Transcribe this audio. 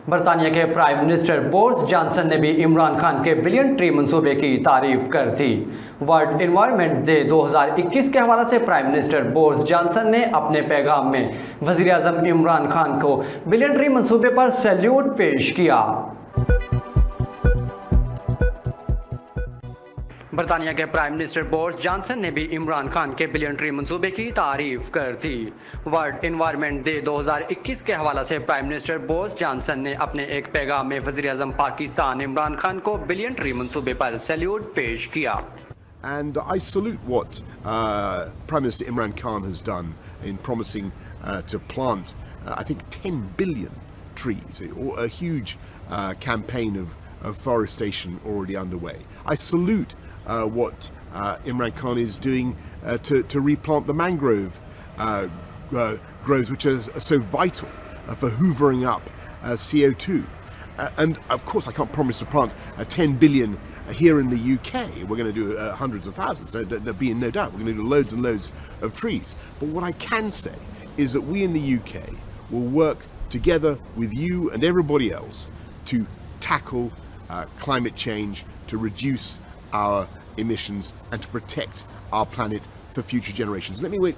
बरतानिया के prime minister Boris Johnson ने भी इमरान खान के बिलियन ट्री मंसूबे की तारीफ कर दी। वर्ल्ड इन्वायरमेंट डे 2021 के हवाले से प्राइम मिनिस्टर बोरिस जॉनसन ने अपने पैगाम में वज़ीर आज़म इमरान खान को बिलियन ट्री मंसूबे पर सैल्यूट पेश किया। बरतानिया के प्राइम मिनिस्टर बोरिस जॉनसन ने भी इमरान खान के बिलियन ट्री मंसूबे की तारीफ कर दी। वर्ल्ड इन्वायरमेंट डे 2021 के हवाले से प्राइम मिनिस्टर बोरिस जॉनसन ने अपने एक पैगाम में वज़ीर आज़म पाकिस्तान इमरान खान को बिलियन ट्री मंसूबे पर सैल्यूट पेश किया। And I salute what Prime Minister Imran Khan has done in promising to plant, I think, 10 billion trees, a huge campaign of forestation already underway. I salute what Imran Khan is doing to replant the mangrove groves, which are so vital for hoovering up CO2. And of course, I can't promise to plant 10 billion here in the UK. We're going to do hundreds of thousands, no doubt. We're going to do loads and loads of trees. But what I can say is that we in the UK will work together with you and everybody else to tackle climate change, to reduce our emissions and to protect our planet for future generations. Let me wait.